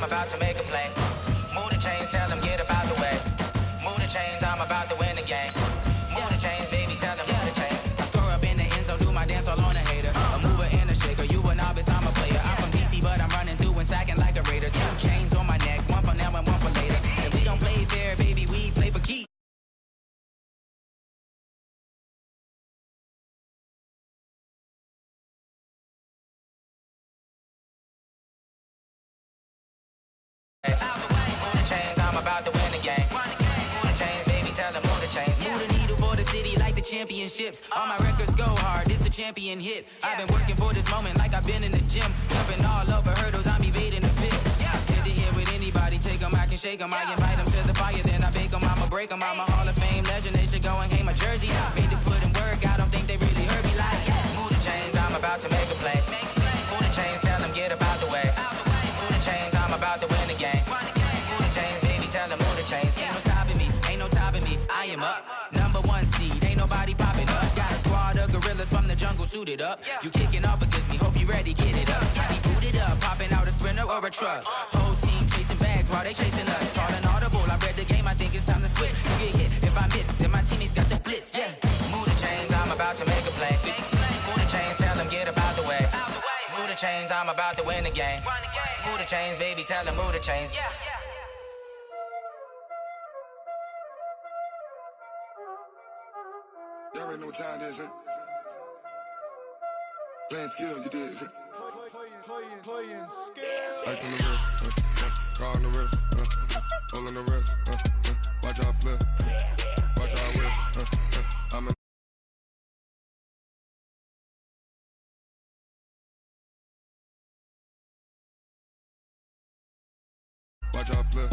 about to make a play. Move the chains, tell them get about the way. Move the chains, I'm about to win the game. Move the chains, baby, tell them move the chains. I score up in the end zone, do my dance all on a hater. A mover and a shaker, you a novice, I'm a player. I'm from DC, but I'm running through and sacking like a raider. 2 chains on my neck, one for now and one for later. If we don't play fair, baby, we play for keeps. Move the chains, I'm about to win the game. Move the chains, baby, tell them move the chains. Move the needle for the city like the championships. All my records go hard, this a champion hit. I've been working for this moment like I've been in the gym. Jumping all over hurdles, I'm evading the pit. Head to head with anybody, take them, I can shake them. I invite them to the fire, then I bake them, I'ma break them. I'm a Hall of Fame legend, they should go and hang my jersey. Made to put in work, I don't think they really heard me like, move the chains, I'm about to make a play. Move the chains, tell them get about the way. Move the chains, I'm about to win the game. Move the chains, baby, tell them move the chains. Ain't no stopping me, ain't no topping me. I am up, #1 seed, ain't nobody popping up. Got a squad of gorillas from the jungle suited up. You kicking off against me, hope you ready, get it up. I be booted up, popping out a Sprinter or a truck. Whole team chasing bags while they chasing us. Calling audible, I read the game, I think it's time to switch. You get hit, if I miss, then my teammates got the blitz, Move the chains, I'm about to make a play. Move the chains, tell them get about the way. Move the chains, I'm about to win the game. Move the chains, baby, tell them move the chains. Y'all already know what time it is, huh? Playing skills, you did. Playing skills. Ice on the wrist, car on the wrist, hole on the wrist, watch out flip, watch out whip, I'm in. Watch out flip,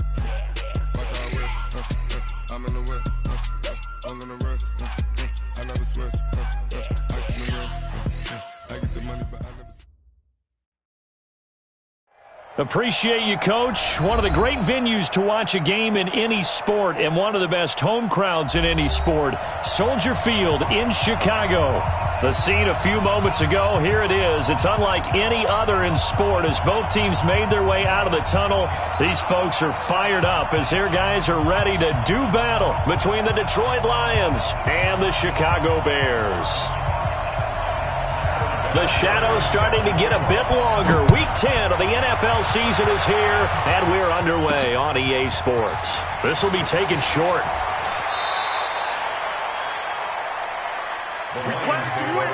watch out whip, I'm in the whip, hole on the wrist, I never switch, ice on the wrist, I get the money but I never switch. Appreciate you, Coach. One of the great venues to watch a game in any sport and one of the best home crowds in any sport. Soldier Field in Chicago. The scene a few moments ago, here it is. It's unlike any other in sport as both teams made their way out of the tunnel. These folks are fired up as their guys are ready to do battle between the Detroit Lions and the Chicago Bears. The shadow's starting to get a bit longer. Week 10 of the NFL season is here, and we're underway on EA Sports. This will be taken short. Request to win.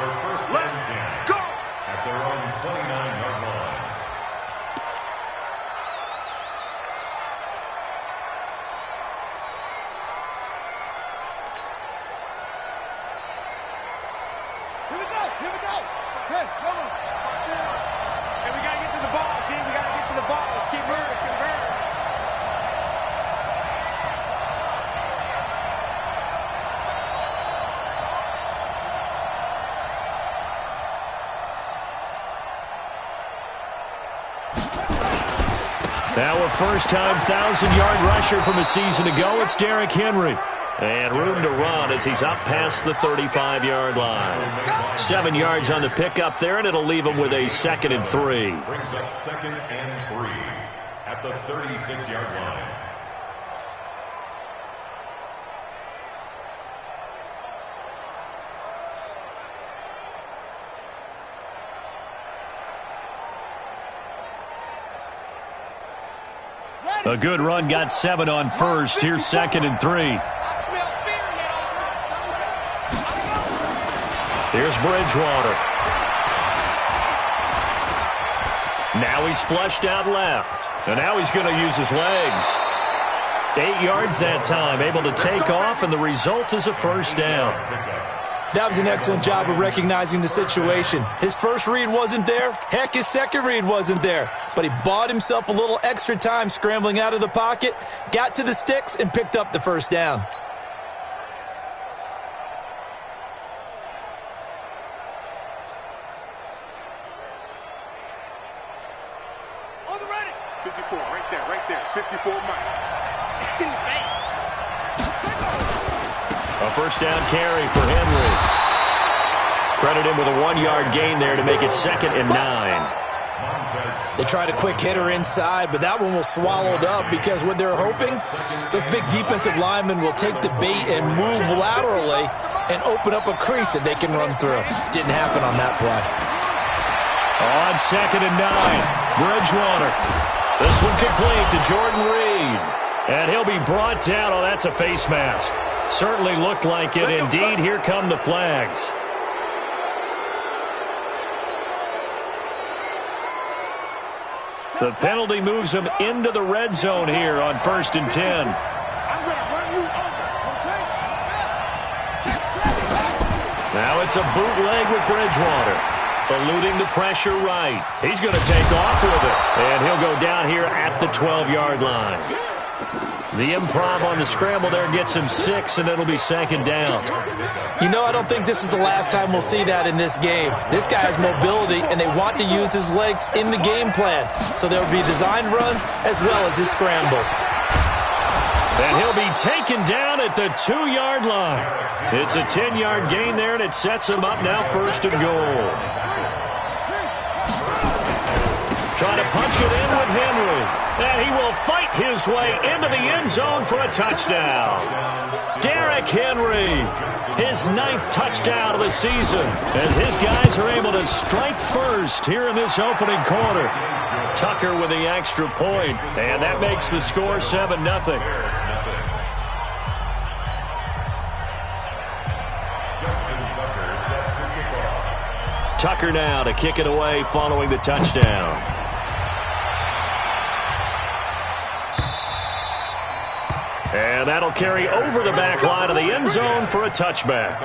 Let's go. At their own 29-yard line. Here we go. Hey, come on. Hey, we got to get to the ball, team. We got to get to the ball. Let's keep moving. Now a first-time 1,000-yard rusher from a season ago. It's Derrick Henry. And room to run as he's up past the 35-yard line. 7 yards on the pickup there, and it'll leave him with a 2nd and 3. Brings up 2nd and 3 at the 36-yard line. A good run got 7 on first. Here's 2nd and 3. Here's Bridgewater. Now he's flushed out left. And now he's going to use his legs. 8 yards that time, able to take off, and the result is a first down. That was an excellent job of recognizing the situation. His first read wasn't there. Heck, his second read wasn't there. But he bought himself a little extra time scrambling out of the pocket, got to the sticks, and picked up the first down. On the ready. 54, right there. 54 Mike. A first down carry for Henry. Credit him with a 1-yard gain there to make it 2nd and 9. They tried a quick hitter inside, but that one was swallowed up because what they're hoping, those big defensive linemen will take the bait and move laterally and open up a crease that they can run through. Didn't happen on that play. On 2nd and 9, Bridgewater. This one complete to Jordan Reed. And he'll be brought down. Oh, that's a face mask. Certainly looked like it. Indeed, here come the flags. The penalty moves him into the red zone here on 1st and 10. I'm going to run you over, okay? Now it's a bootleg with Bridgewater. Eluding the pressure right. He's going to take off with it. And he'll go down here at the 12-yard line. The improv on the scramble there gets him 6, and it'll be 2nd down. You know, I don't think this is the last time we'll see that in this game. This guy has mobility, and they want to use his legs in the game plan. So there will be designed runs as well as his scrambles. And he'll be taken down at the 2-yard line. It's a 10-yard gain there, and it sets him up now 1st and goal. Trying to punch it in with Henry. And he will fight his way into the end zone for a touchdown. Derrick Henry, his 9th touchdown of the season, as his guys are able to strike first here in this opening quarter. Tucker with the extra point, and that makes the score 7-0. Tucker now to kick it away following the touchdown. And that'll carry over the back line of the end zone for a touchback.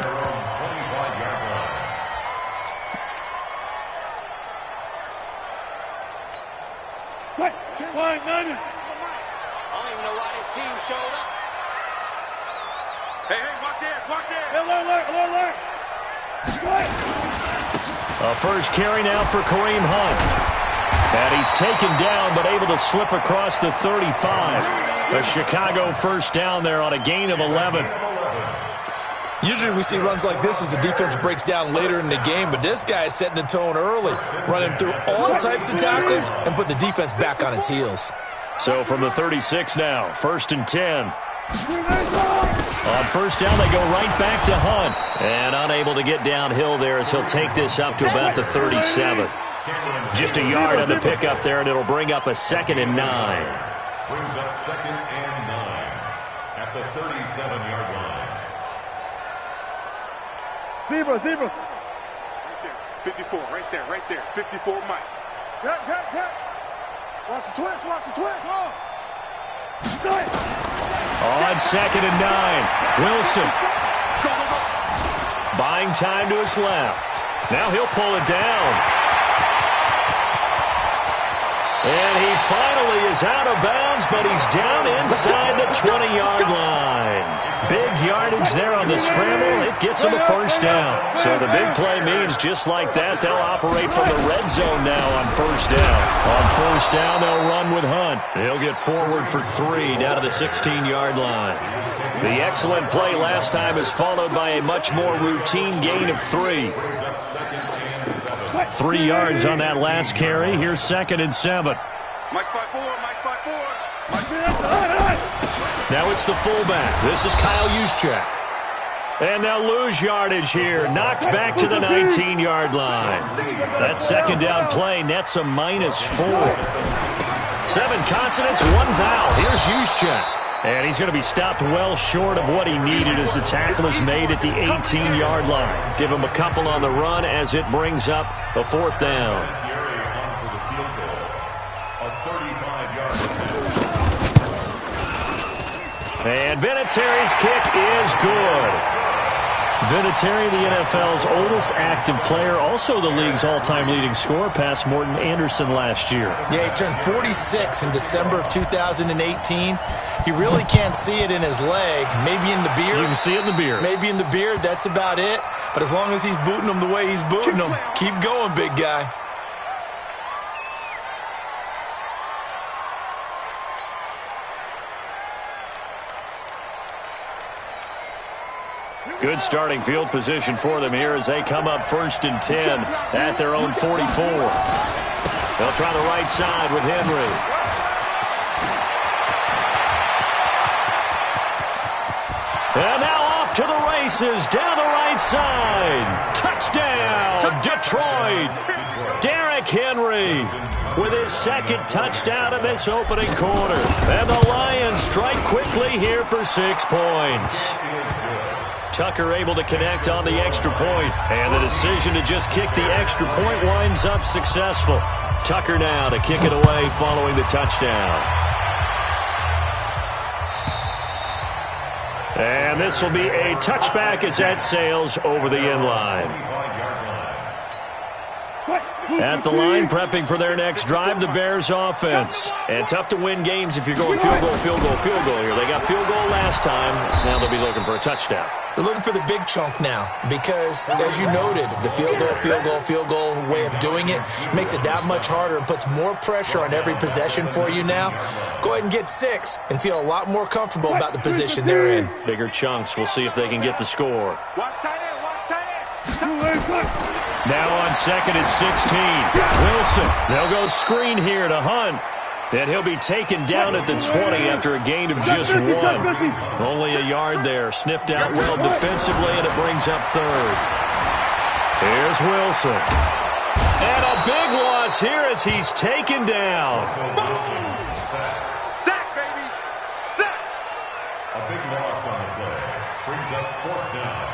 What? Fine, none. I don't even know why this team showed up. Hey, watch this, watch this. Alert. A first carry now for Kareem Hunt. And he's taken down but able to slip across the 35. A Chicago first down there on a gain of 11. Usually we see runs like this as the defense breaks down later in the game, but this guy is setting the tone early, running through all types of tackles and put the defense back on its heels. So from the 36 now, 1st and 10. On first down, they go right back to Hunt. And unable to get downhill there as he'll take this up to about the 37. Just a yard on the pickup there, and it'll bring up a 2nd and 9. Brings up 2nd and 9 at the 37-yard line. Zebra. Right there. 54, right there. 54, Mike. Cut. Watch the twist. Oh. On 2nd and 9, Wilson. Go. Buying time to his left. Now he'll pull it down. And he finally is out of bounds, but he's down inside the 20-yard line. Big yardage there on the scramble. It gets him a first down. So the big play means just like that, they'll operate from the red zone now on first down. On first down, they'll run with Hunt. He'll get forward for 3 down to the 16-yard line. The excellent play last time is followed by a much more routine gain of 3. 3 yards on that last carry. Here's 2nd and 7. Mike 5-4. Now it's the fullback. This is Kyle Juszczyk. And they'll lose yardage here. Knocked back to the 19-yard line. That 2nd down play nets a -4. 7 consonants, 1 vowel. Here's Juszczyk. And he's going to be stopped well short of what he needed as the tackle is made at the 18-yard line. Give him a couple on the run as it brings up a 4th down. And Vinatieri's kick is good. Vinatieri, the NFL's oldest active player, also the league's all-time leading scorer, past Morton Anderson last year. Yeah, he turned 46 in December of 2018. He really can't see it in his leg, maybe in the beard. You can see it in the beard. Maybe in the beard, that's about it. But as long as he's booting them the way he's booting them, keep going, big guy. Good starting field position for them here as they come up 1st and 10 at their own 44. They'll try the right side with Henry. And now off to the races, down the right side. Touchdown, Detroit. Derrick Henry with his second touchdown in this opening quarter. And the Lions strike quickly here for 6 points. Tucker able to connect on the extra point, and the decision to just kick the extra point winds up successful. Tucker now to kick it away following the touchdown. And this will be a touchback as that sails over the end line. At the line, prepping for their next drive, the Bears offense. And tough to win games if you're going field goal, field goal, field goal here. They got field goal last time. Now they'll be looking for a touchdown. They're looking for the big chunk now because, as you noted, the field goal way of doing it makes it that much harder and puts more pressure on every possession for you now. Go ahead and get 6 and feel a lot more comfortable about the position they're in. Bigger chunks. We'll see if they can get the score. Watch tight end, watch tight end. Now on second and 16. Wilson. They'll go screen here to Hunt. And he'll be taken down at the 20 after a gain of just 1. Only a yard there. Sniffed out well defensively, and it brings up third. Here's Wilson. And a big loss here as he's taken down. Sack, baby. Sack. A big loss on the play. Brings up 4th down.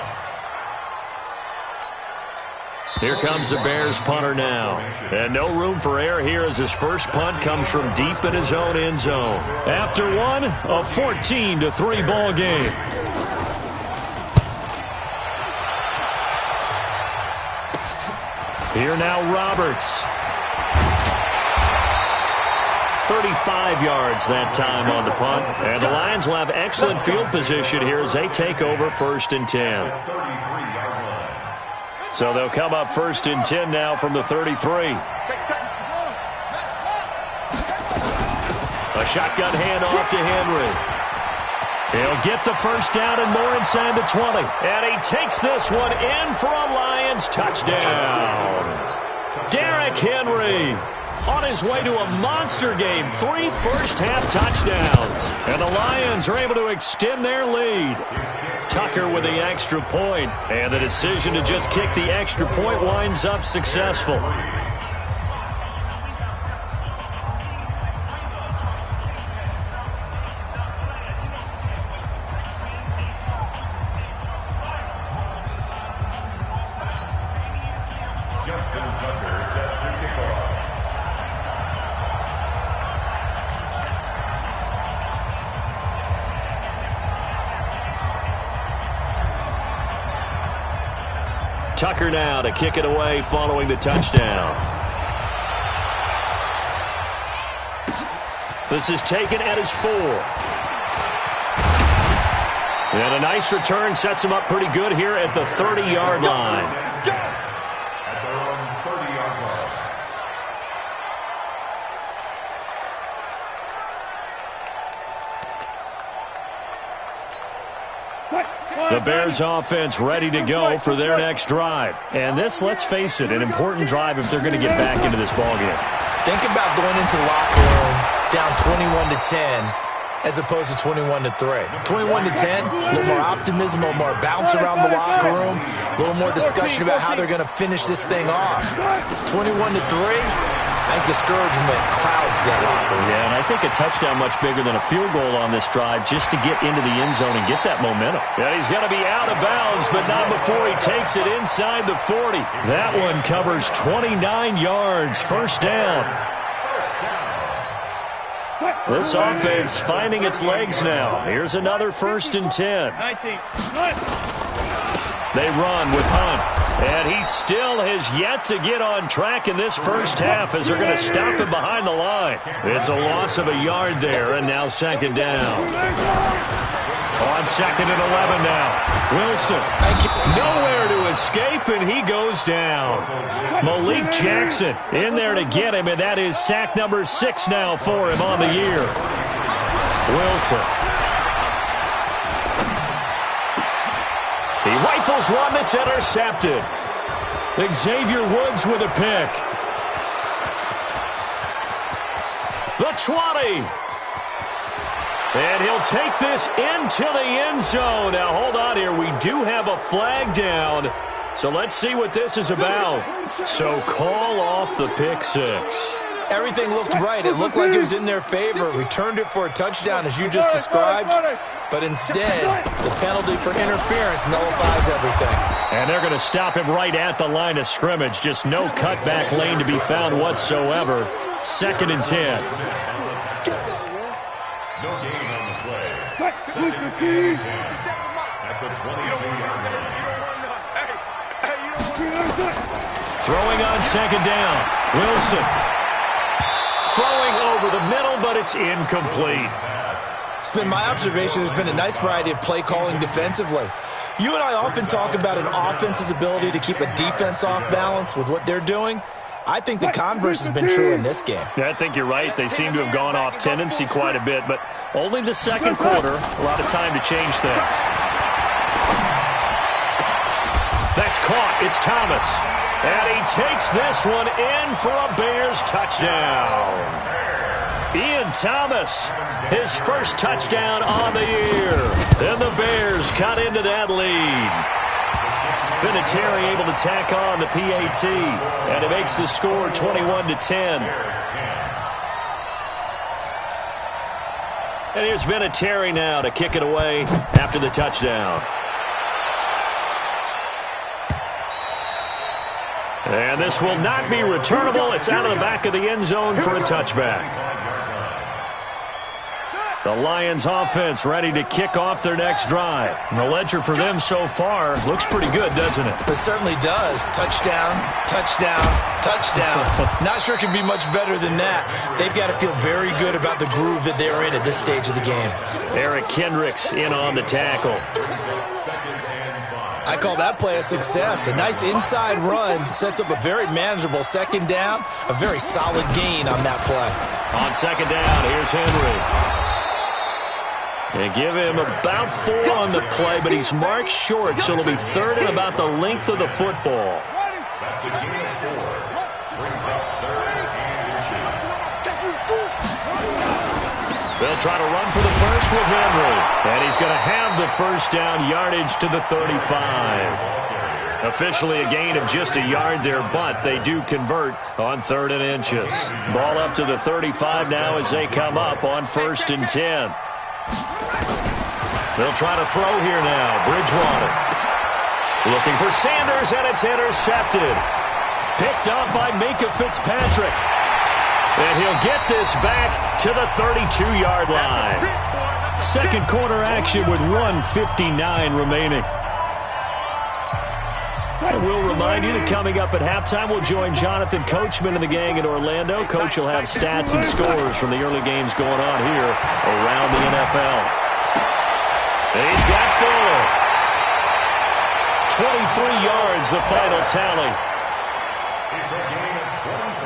Here comes the Bears punter now. And no room for error here as his first punt comes from deep in his own end zone. After one, a 14-3 ball game. Here now Roberts. 35 yards that time on the punt. And the Lions will have excellent field position here as they take over 1st and 10. So they'll come up 1st and 10 now from the 33. A shotgun handoff to Henry. He'll get the first down and more inside the 20. And he takes this one in for a Lions touchdown. Derrick Henry on his way to a monster game. 3 first-half touchdowns. And the Lions are able to extend their lead. Tucker with the extra point, and the decision to just kick the extra point winds up successful. Justin Tucker set to kick off. Tucker now to kick it away following the touchdown. This is taken at his 4. And a nice return sets him up pretty good here at the 30-yard line. At their own 30-yard line. The Bears offense ready to go for their next drive. And this, let's face it, an important drive if they're going to get back into this ballgame. Think about going into the locker room down 21-10 as opposed to 21-3. 21-10, a little more optimism, a little more bounce around the locker room, a little more discussion about how they're going to finish this thing off. 21-3, I think discouragement clouds that locker room. Yeah, and I think a touchdown much bigger than a field goal on this drive just to get into the end zone and get that momentum. And he's going to be out of bounds, but not before he takes it inside the 40. That one covers 29 yards, first down. This offense finding its legs now. Here's another 1st and 10. They run with Hunt. And he still has yet to get on track in this first half as they're going to stop him behind the line. It's a loss of a yard there, and now 2nd down. On 2nd and 11 now. Wilson, nowhere to escape, and he goes down. Malik Jackson in there to get him, and that is sack number 6 now for him on the year. Wilson. He rifles one that's intercepted. Xavier Woods with a pick. the 20. And he'll take this into the end zone. Now, hold on here. We do have a flag down. So let's see what this is about. So call off the pick six. Everything looked right. It looked like it was in their favor. Returned it for a touchdown, as you just described. But instead, the penalty for interference nullifies everything. And they're going to stop him right at the line of scrimmage. Just no cutback lane to be found whatsoever. 2nd and 10. No gain on the play. 2nd and 10 at the 22-yard line. Throwing on 2nd down. Wilson. Throwing over the middle, but it's incomplete. It's been my observation there's been a nice variety of play calling defensively. You and I often talk about an offense's ability to keep a defense off balance with what they're doing. I think the converse has been true in this game. Yeah, I think you're right. They seem to have gone off tendency quite a bit, but only the second quarter. A lot of time to change things. That's caught. It's Thomas. And he takes this one in for a Bears touchdown. Ian Thomas, his first touchdown on the year. And the Bears cut into that lead. Vinatieri able to tack on the PAT, and it makes the score 21-10. And here's Vinatieri now to kick it away after the touchdown. And this will not be returnable. It's out of the back of the end zone for a touchback. The Lions offense ready to kick off their next drive. And the ledger for them so far looks pretty good, doesn't it? It certainly does. Touchdown, touchdown, touchdown. Not sure it can be much better than that. They've got to feel very good about the groove that they're in at this stage of the game. Eric Kendricks in on the tackle. I call that play a success. A nice inside run sets up a very manageable 2nd down. A very solid gain on that play. On 2nd down, here's Henry. They give him about 4 on the play, but he's marked short, so it'll be 3rd and about the length of the football. That's a gain of 4. Brings up 3rd and inches. They'll try to run for the first with Henry. And he's going to have the first down yardage to the 35. Officially a gain of just a yard there, but they do convert on 3rd and inches. Ball up to the 35 now as they come up on 1st and 10. They'll try to throw here now. Bridgewater looking for Sanders, and it's intercepted. Picked up by Minka Fitzpatrick. And he'll get this back to the 32-yard line. 2nd quarter action with 1:59 remaining. And we'll remind you that coming up at halftime, we'll join Jonathan Coachman and the gang in Orlando. Coach will have stats and scores from the early games going on here around the NFL. And he's got Fuller. 23 yards, the final tally.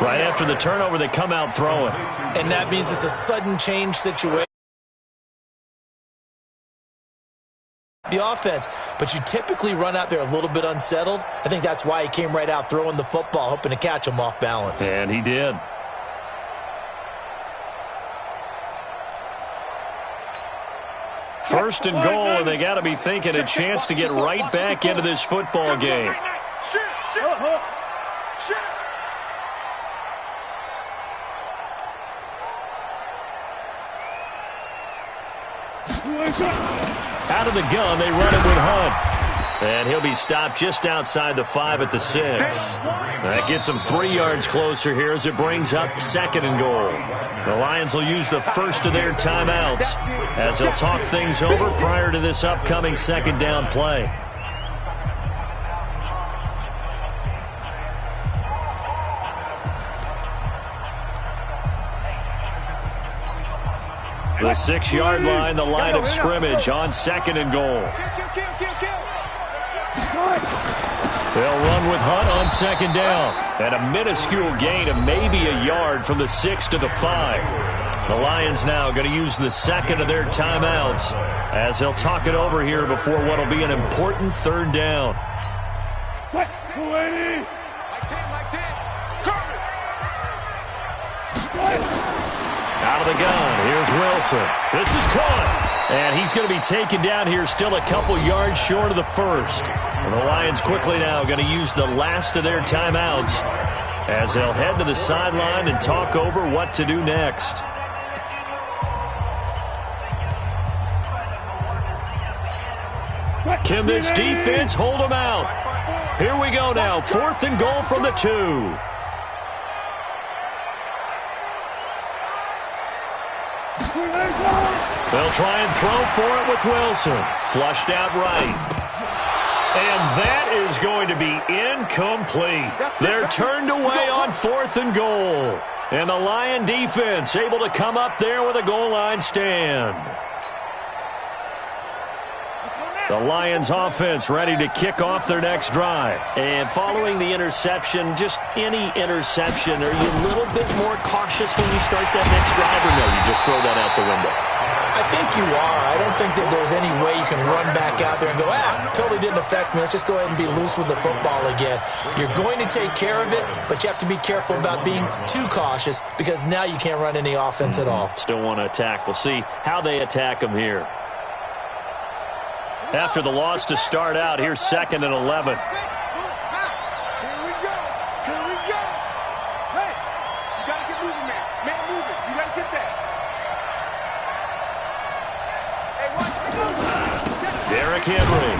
Right after the turnover, they come out throwing. And that means it's a sudden change situation. The offense, but you typically run out there a little bit unsettled. I think that's why he came right out throwing the football, hoping to catch him off balance. And he did. First and goal, and they got to be thinking a chance to get right back into this football game. Out of the gun, they run it with Hunt. And he'll be stopped just outside the 5 at the 6. That gets them 3 yards closer here as it brings up 2nd and goal. The Lions will use the first of their timeouts as they'll talk things over prior to this upcoming 2nd down play. The 6-yard line, the line of scrimmage on 2nd and goal. They'll run with Hunt on 2nd down. And a minuscule gain of maybe a yard from the 6 to the 5. The Lions now going to use the 2nd of their timeouts as they'll talk it over here before what will be an important 3rd down. Out of the gun, here's Wilson. This is caught. And he's going to be taken down here, still a couple yards short of the first. And the Lions quickly now going to use the last of their timeouts as they'll head to the sideline and talk over what to do next. Can this defense hold them out? Here we go now, 4th and goal from the 2. They'll try and throw for it with Wilson. Flushed out right. And that is going to be incomplete. They're turned away on 4th and goal. And the Lion defense able to come up there with a goal line stand. The Lions offense ready to kick off their next drive. And following the interception, just any interception, are you a little bit more cautious when you start that next drive, or no, you just throw that out the window? I think you are. I don't think that there's any way you can run back out there and go, totally didn't affect me. Let's just go ahead and be loose with the football again. You're going to take care of it, but you have to be careful about being too cautious because now you can't run any offense at all. Still want to attack. We'll see how they attack them here. After the loss to start out, here's 2nd and 11. Here we go. Here we go. Hey, you got to get moving, man. Man, moving. You got to get that. Hey, watch the Derrick Henry.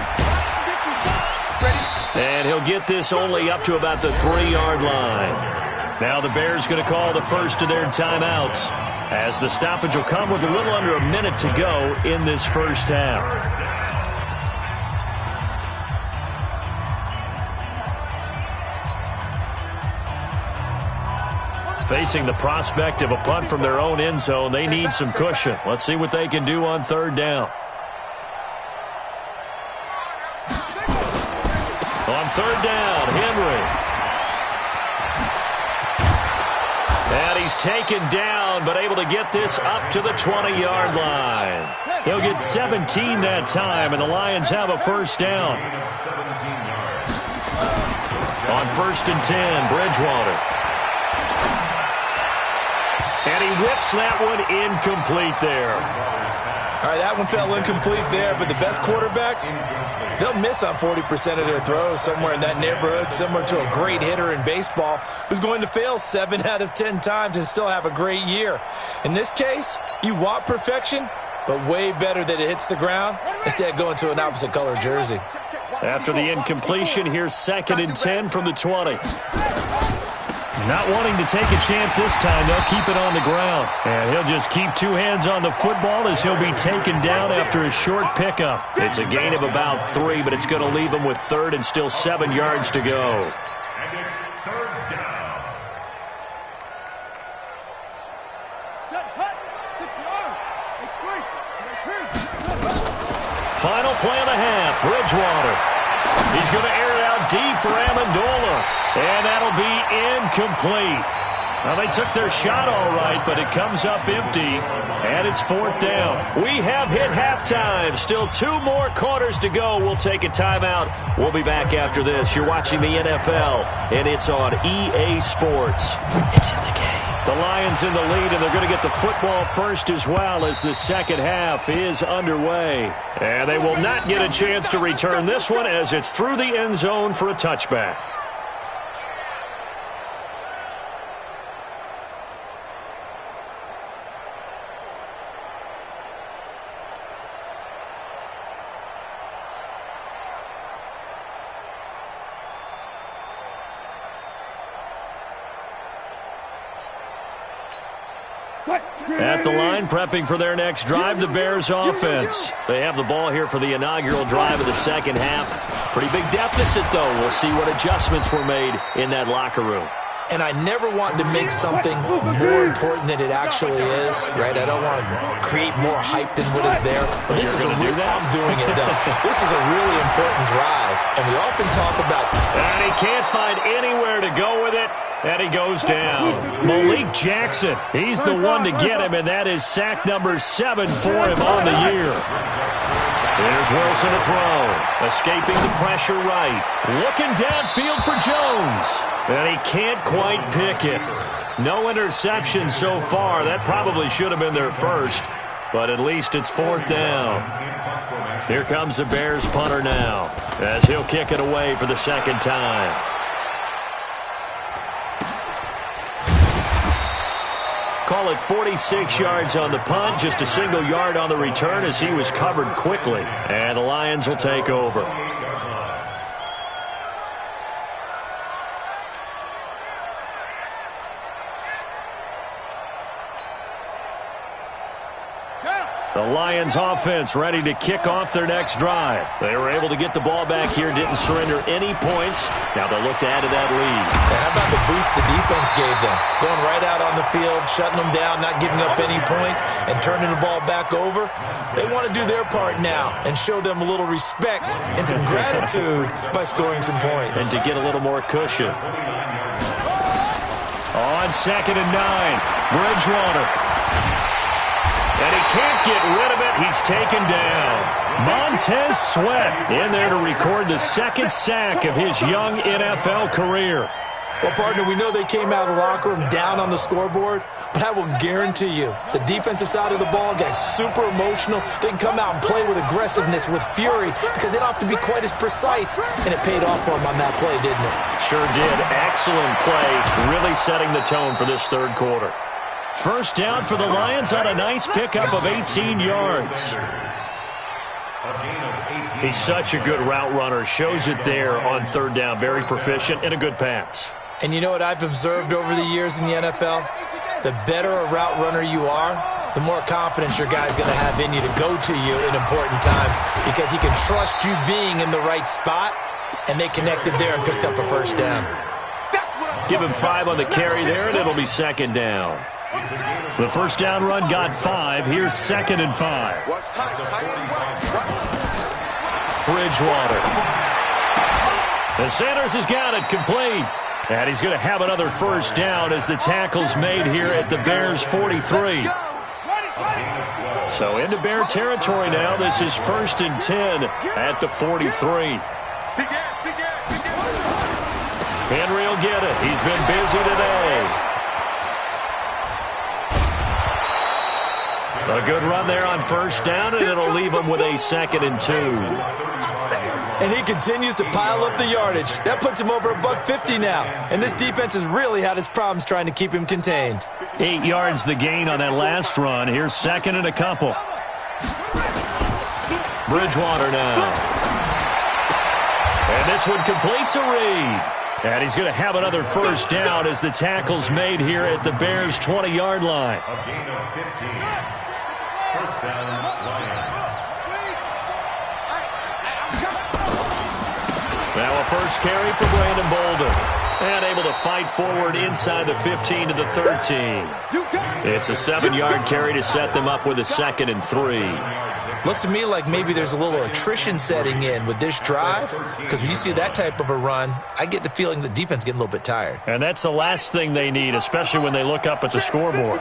And he'll get this only up to about the 3-yard line. Now the Bears going to call the first of their timeouts as the stoppage will come with a little under a minute to go in this first half. Facing the prospect of a punt from their own end zone, they need some cushion. Let's see what they can do on 3rd down. On 3rd down, Henry. And he's taken down, but able to get this up to the 20-yard line. He'll get 17 that time, and the Lions have a first down. On 1st and 10, Bridgewater. And he whips that one incomplete there. All right, that one fell incomplete there, but the best quarterbacks, they'll miss on 40% of their throws somewhere in that neighborhood, similar to a great hitter in baseball who's going to fail 7 out of 10 times and still have a great year. In this case, you want perfection, but way better that it hits the ground instead of going to an opposite color jersey. After the incompletion, here's 2nd and 10 from the 20. Not wanting to take a chance this time, they'll keep it on the ground. And he'll just keep 2 hands on the football as he'll be taken down after a short pickup. It's a gain of about 3, but it's going to leave him with 3rd and still 7 yards to go. And it's 3rd down. Final play of the half, Bridgewater. He's going to air it out deep for Amendola. And that'll be incomplete. Well, they took their shot all right, but it comes up empty, and it's 4th down. We have hit halftime. Still 2 more quarters to go. We'll take a timeout. We'll be back after this. You're watching the NFL, and it's on EA Sports. It's in the game. The Lions in the lead, and they're going to get the football first as well as the second half is underway. And they will not get a chance to return this one as it's through the end zone for a touchback. At the line, prepping for their next drive, the Bears offense. They have the ball here for the inaugural drive of the second half. Pretty big deficit, though. We'll see what adjustments were made in that locker room. And I never want to make something more important than it actually is, right? I don't want to create more hype than what is there. But this is I'm doing it, though. This is a really important drive. And we often talk about... And he can't find anywhere to go with it. And he goes down. Malik Jackson, he's the one to get him, and that is sack number 7 for him on the year. Here's Wilson to throw. Escaping the pressure right. Looking downfield for Jones. And he can't quite pick it. No interception so far. That probably should have been their first. But at least it's 4th down. Here comes the Bears punter now, as he'll kick it away for the second time. Call it 46 yards on the punt, just a single yard on the return as he was covered quickly. And the Lions will take over. The Lions offense ready to kick off their next drive. They were able to get the ball back here, didn't surrender any points. Now they'll look to add to that lead. How about the boost the defense gave them? Going right out on the field, shutting them down, not giving up any points, and turning the ball back over. They want to do their part now and show them a little respect and some gratitude by scoring some points. And to get a little more cushion. On 2nd and 9, Bridgewater. And he can't get rid of it. He's taken down. Montez Sweat in there to record the second sack of his young NFL career. Well, partner, we know they came out of the locker room down on the scoreboard, but I will guarantee you the defensive side of the ball got super emotional. They can come out and play with aggressiveness, with fury, because they don't have to be quite as precise, and it paid off for them on that play, didn't it? Sure did. Excellent play, really setting the tone for this third quarter. First down for the Lions on a nice pickup of 18 yards. He's such a good route runner. Shows it there on third down. Very proficient and a good pass. And you know what I've observed over the years in the NFL? The better a route runner you are, the more confidence your guy's going to have in you to go to you in important times because he can trust you being in the right spot, and they connected there and picked up a first down. Give him 5 on the carry there, and it'll be second down. The first down run got 5. Here's 2nd and 5. Bridgewater. And Sanders has got it complete. And he's going to have another first down as the tackle's made here at the Bears' 43. So into Bear territory now. This is 1st and 10 at the 43. Henry will get it. He's been busy today. A good run there on first down, and it'll leave him with a 2nd and 2. And he continues to pile up the yardage. That puts him over $150 now. And this defense has really had its problems trying to keep him contained. 8 yards the gain on that last run. Here's 2nd and a couple. Bridgewater now. And this one complete to Reed. And he's going to have another first down as the tackle's made here at the Bears' 20-yard line. A gain of 15. First down, Lions. Now a first carry for Brandon Bolden. And able to fight forward inside the 15 to the 13. It's a 7-yard carry to set them up with a 2nd and 3. Looks to me like maybe there's a little attrition setting in with this drive, because when you see that type of a run, I get the feeling the defense getting a little bit tired. And that's the last thing they need, especially when they look up at the scoreboard.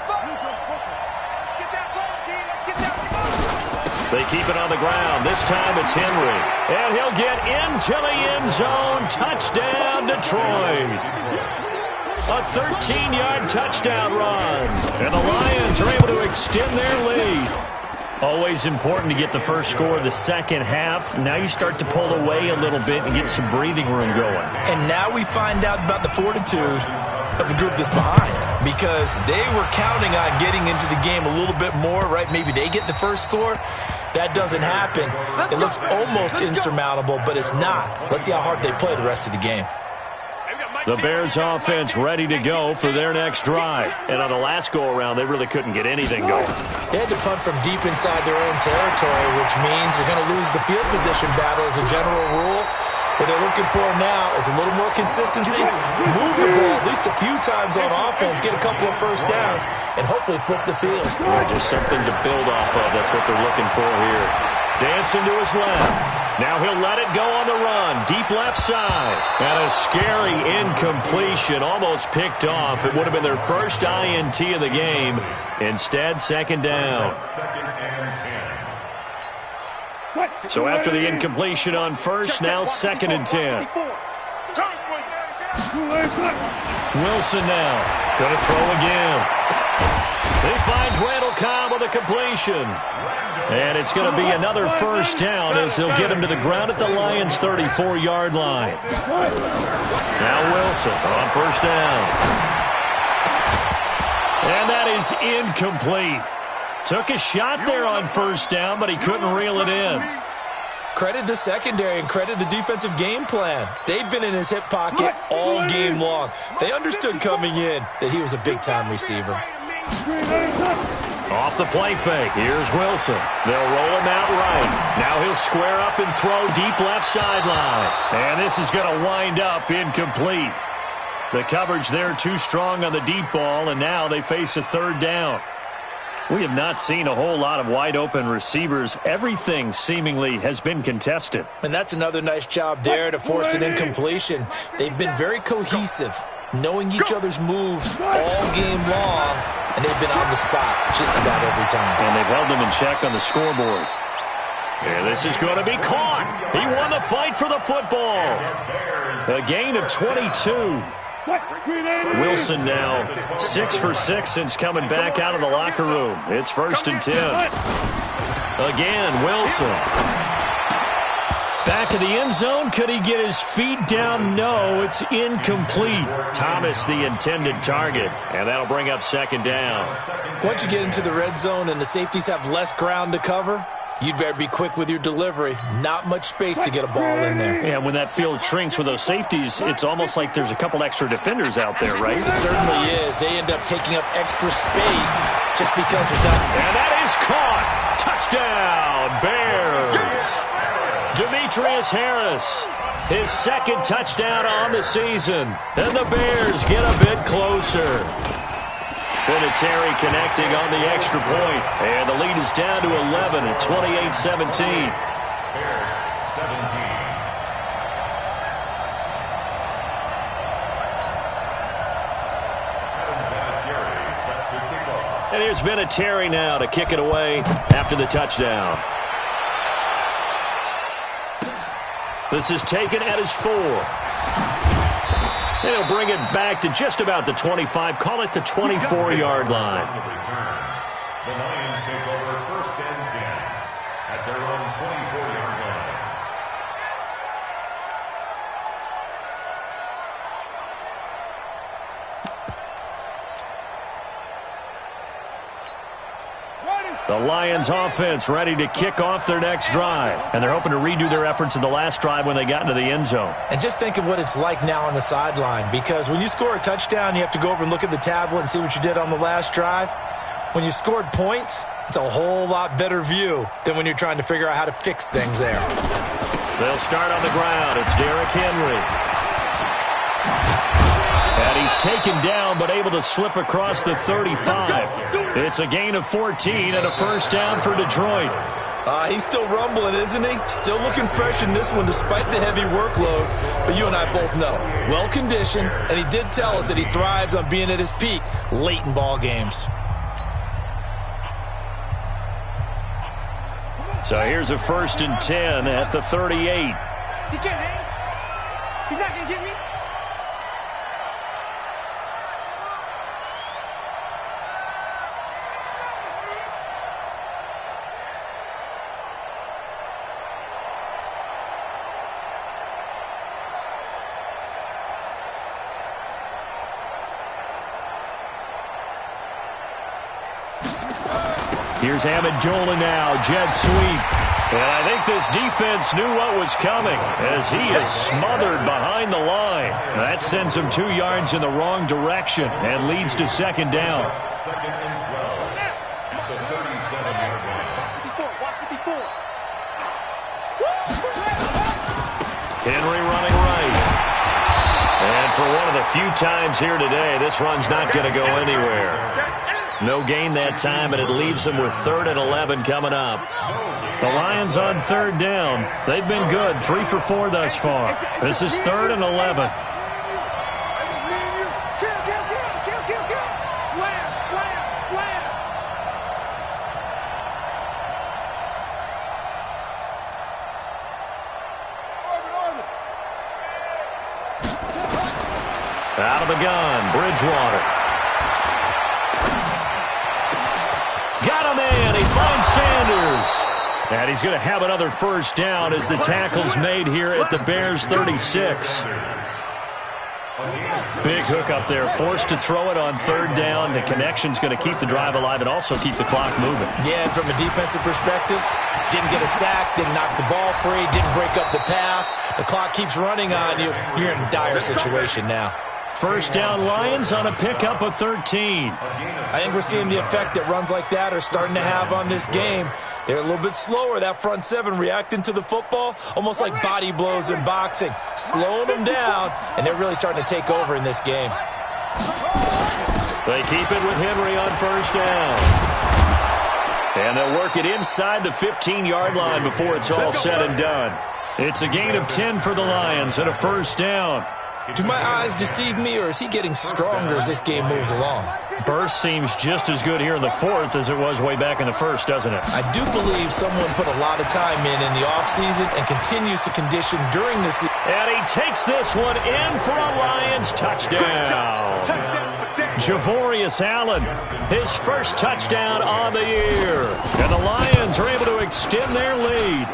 They keep it on the ground. This time it's Henry. And he'll get into the end zone. Touchdown, Detroit. A 13-yard touchdown run. And the Lions are able to extend their lead. Always important to get the first score of the second half. Now you start to pull away a little bit and get some breathing room going. And now we find out about the fortitude of the group that's behind, because they were counting on getting into the game a little bit more, right? Maybe they get the first score. That doesn't happen. It looks almost insurmountable, but it's not. Let's see how hard they play the rest of the game. The Bears offense ready to go for their next drive. And on the last go-around, they really couldn't get anything going. They had to punt from deep inside their own territory, which means you're going to lose the field position battle as a general rule. What they're looking for now is a little more consistency, move the ball at least a few times on offense, get a couple of first downs, and hopefully flip the field. Yeah, just something to build off of. That's what they're looking for here. Dancing to his left. Now he'll let it go on the run. Deep left side. And a scary incompletion. Almost picked off. It would have been their first INT of the game. Instead, second down. So after the incompletion on first, now 2nd and 10. Wilson now going to throw again. He finds Randall Cobb with a completion. And it's going to be another first down as they'll get him to the ground at the Lions' 34-yard line. Now Wilson on first down. And that is incomplete. Took a shot there on first down, but he couldn't reel it in. Credit the secondary and credit the defensive game plan. They've been in his hip pocket all game long. They understood coming in that he was a big-time receiver. Off the play fake, here's Wilson. They'll roll him out right. Now he'll square up and throw deep left sideline. And this is going to wind up incomplete. The coverage there too strong on the deep ball, and now they face a third down. We have not seen a whole lot of wide-open receivers. Everything seemingly has been contested. And that's another nice job there to force an incompletion. They've been very cohesive, knowing each other's moves all game long, and they've been on the spot just about every time. And they've held them in check on the scoreboard. And this is going to be caught. He won the fight for the football. A gain of 22. Wilson now 6 for 6 since coming back out of the locker room. It's 1st and 10. Again, Wilson. Back of the end zone. Could he get his feet down? No, it's incomplete. Thomas the intended target, and that'll bring up 2nd down. Once you get into the red zone and the safeties have less ground to cover, you'd better be quick with your delivery. Not much space to get a ball in there. Yeah, when that field shrinks with those safeties, it's almost like there's a couple extra defenders out there, right? It certainly is. They end up taking up extra space just because there's not. And that is caught. Touchdown, Bears. Demetrius Harris, his 2nd touchdown on the season. And the Bears get a bit closer. Vinatieri connecting on the extra point. And the lead is down to 11 at 28-17. Bears 17. And here's Vinatieri now to kick it away after the touchdown. This is taken at his 4. They'll bring it back to just about the 25. Call it the 24-yard line. The Lions take over 1st and 10 at their own 24-yard line. The Lions offense ready to kick off their next drive. And they're hoping to redo their efforts in the last drive when they got into the end zone. And just think of what it's like now on the sideline, because when you score a touchdown, you have to go over and look at the tablet and see what you did on the last drive. When you scored points, it's a whole lot better view than when you're trying to figure out how to fix things there. They'll start on the ground. It's Derrick Henry. And he's taken down but able to slip across the 35. It's a gain of 14 and a first down for Detroit. He's still rumbling, isn't he? Still looking fresh in this one despite the heavy workload. But you and I both know, well-conditioned, and he did tell us that he thrives on being at his peak late in ball games. So here's a 1st and 10 at the 38. He can't hang. He's not going to get me. Here's Amendola now, jet sweep. And I think this defense knew what was coming as he is smothered behind the line. That sends him 2 yards in the wrong direction and leads to 2nd down. 2nd and 12 at the 37-yard line. 54, watch 54. Henry running right. And for one of the few times here today, this run's not going to go anywhere. No gain that time, and it leaves them with 3rd and 11 coming up. The Lions on 3rd down. They've been good, 3 for 4 thus far. This is 3rd and 11. the gun, Bridgewater. Got a man. He finds Sanders. And he's going to have another first down as the tackle's made here at the Bears' 36. Big hook up there, forced to throw it on third down. The connection's going to keep the drive alive and also keep the clock moving. Yeah, and from a defensive perspective, didn't get a sack, didn't knock the ball free, didn't break up the pass. The clock keeps running on you. You're in a dire situation now. First down Lions on a pickup of 13. I think we're seeing the effect that runs like that are starting to have on this game. They're a little bit slower, that front seven, reacting to the football, almost like body blows in boxing, slowing them down, and they're really starting to take over in this game. They keep it with Henry on first down. And they'll work it inside the 15-yard line before it's all said and done. It's a gain of 10 for the Lions and a first down. Do my eyes deceive me, or is he getting stronger as this game moves along? Burst seems just as good here in the fourth as it was way back in the first, doesn't it? I do believe someone put a lot of time in the offseason and continues to condition during the season. And he takes this one in for a Lions touchdown. Javorius Allen, his first touchdown on the year. And the Lions are able to extend their lead.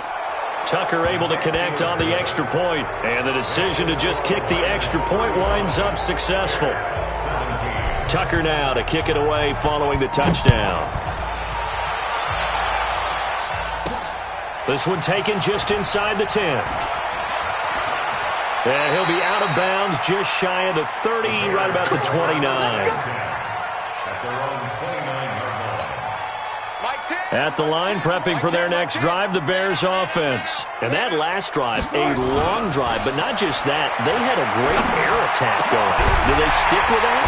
Tucker able to connect on the extra point, and the decision to just kick the extra point winds up successful. Tucker now to kick it away following the touchdown. This one taken just inside the 10. And he'll be out of bounds just shy of the 30, right about the 29. At the line, prepping for their next drive, the Bears offense. And that last drive, a long drive, but not just that. They had a great air attack going. Do they stick with that?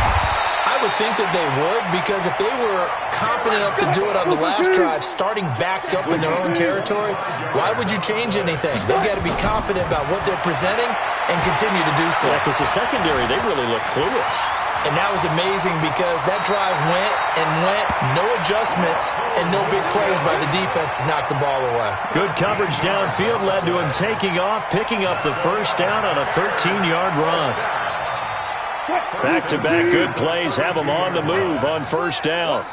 I would think that they would, because if they were competent enough to do it on the last drive, starting backed up in their own territory, why would you change anything? They've got to be confident about what they're presenting and continue to do so. Yeah, because the secondary, they really look clueless. And that was amazing because that drive went and went, no adjustments, and no big plays by the defense to knock the ball away. Good coverage downfield led to him taking off, picking up the first down on a 13-yard run. Back-to-back good plays have him on the move on first down.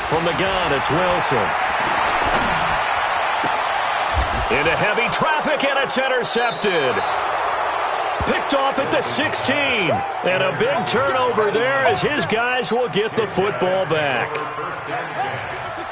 From the gun, it's Wilson. Into heavy traffic, and it's intercepted. Picked off at the 16. And a big turnover there as his guys will get the football back.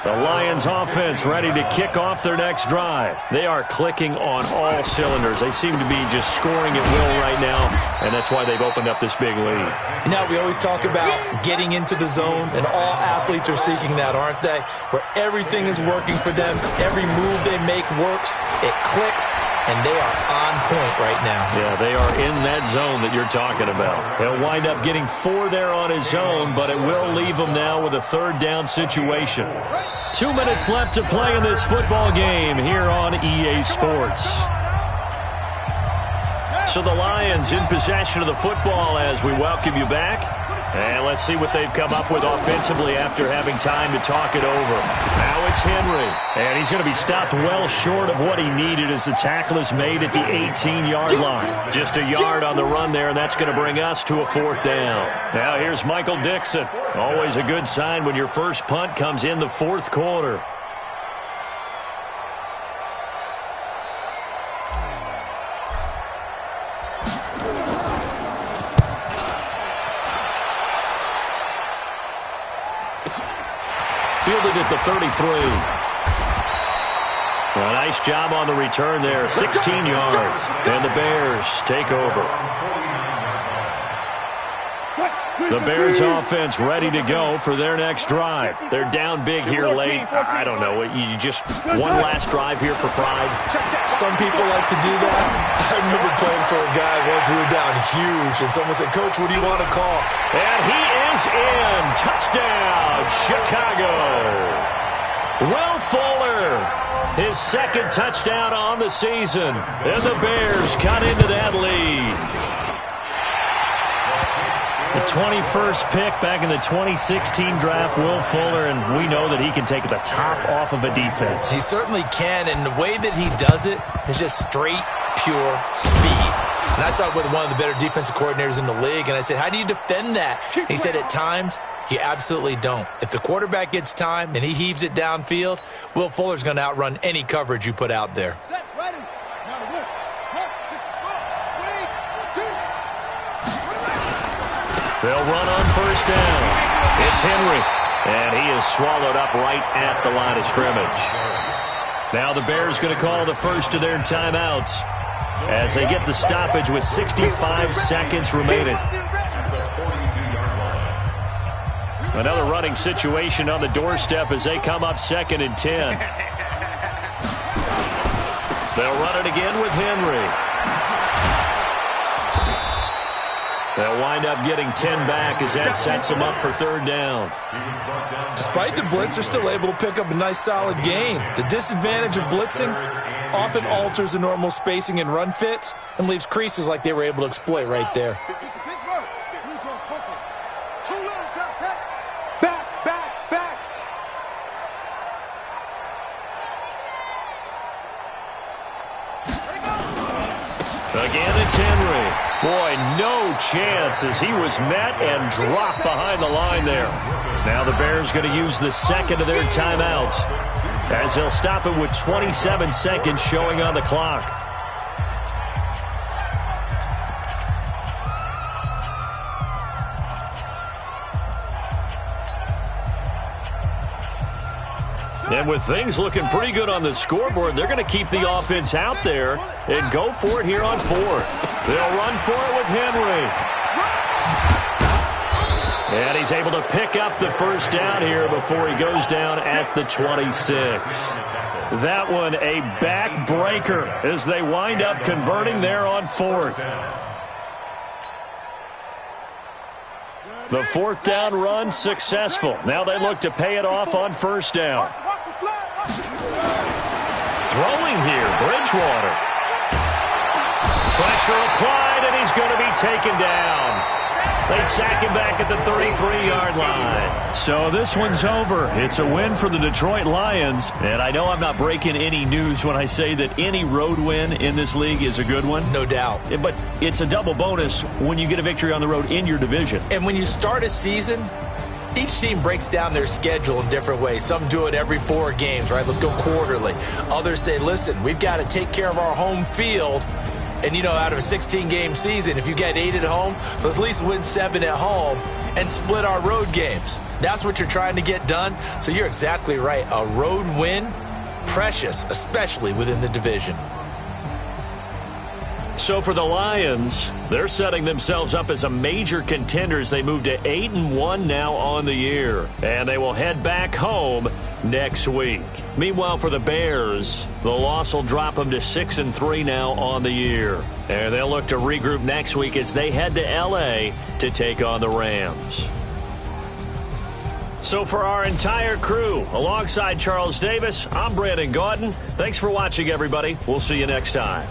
The Lions offense ready to kick off their next drive. They are clicking on all cylinders. They seem to be just scoring at will right now, and that's why they've opened up this big lead. Now, we always talk about getting into the zone, and all athletes are seeking that, aren't they? Where everything is working for them. Every move they make works. It clicks, and they are on point right now. Yeah, they are in that zone that you're talking about. He'll wind up getting 4 there on his own, but it will leave him now with a third down situation. 2 minutes left to play in this football game here on EA Sports. So the Lions in possession of the football as we welcome you back. And let's see what they've come up with offensively after having time to talk it over. Now it's Henry. And he's going to be stopped well short of what he needed as the tackle is made at the 18-yard line. Just a yard on the run there, and that's going to bring us to a fourth down. Now here's Michael Dixon. Always a good sign when your first punt comes in the fourth quarter. Fielded at the 33. A nice job on the return there, 16 yards. And the Bears take over. The Bears offense ready to go for their next drive. They're down big here late. I don't know. You just one last drive here for pride. Some people like to do that. I remember playing for a guy once. We were down huge, and someone said, "Coach, what do you want to call?" And he is in. Touchdown, Chicago. Will Fuller, his second touchdown on the season. And the Bears cut into that lead. The 21st pick back in the 2016 draft, Will Fuller, and we know that he can take the top off of a defense. He certainly can, and the way that he does it is just straight, pure speed. And I saw it with one of the better defensive coordinators in the league, and I said, how do you defend that? And he said, at times, you absolutely don't. If the quarterback gets time and he heaves it downfield, Will Fuller's going to outrun any coverage you put out there. Set, ready. Now to work. 1, 6, 4, 3, 2. They'll run on first down. It's Henry, and he is swallowed up right at the line of scrimmage. Now the Bears going to call the first of their timeouts as they get the stoppage with 65 seconds remaining. Another running situation on the doorstep as they come up 2nd and 10. They'll run it again with Henry. They'll wind up getting 10 back as that sets them up for 3rd down. Despite the blitz, they're still able to pick up a nice solid gain. The disadvantage of blitzing often alters the normal spacing and run fits and leaves creases like they were able to exploit right there. Back. Again, it's Henry. Boy, no chance as he was met and dropped behind the line there. Now the Bears going to use the second of their timeouts as they'll stop it with 27 seconds showing on the clock. And with things looking pretty good on the scoreboard, they're going to keep the offense out there and go for it here on 4th. They'll run for it with Henry. And he's able to pick up the first down here before he goes down at the 26. That one a backbreaker as they wind up converting there on 4th. The 4th down run successful. Now they look to pay it off on 1st down. Throwing here, Bridgewater. Pressure applied, and he's going to be taken down. They sack him back at the 33-yard line. So this one's over. It's a win for the Detroit Lions. And I know I'm not breaking any news when I say that any road win in this league is a good one. No doubt. But it's a double bonus when you get a victory on the road in your division. And when you start a season, each team breaks down their schedule in different ways. Some do it every 4 games, right? Let's go quarterly. Others say, listen, we've got to take care of our home field. And, you know, out of a 16-game season, if you get 8 at home, let's at least win 7 at home and split our road games. That's what you're trying to get done. So you're exactly right. A road win, precious, especially within the division. So for the Lions, they're setting themselves up as a major contender as they move to 8-1 now on the year. And they will head back home next week. Meanwhile, for the Bears, the loss will drop them to 6-3 now on the year. And they'll look to regroup next week as they head to L.A. to take on the Rams. So for our entire crew, alongside Charles Davis, I'm Brandon Gaudin. Thanks for watching, everybody. We'll see you next time.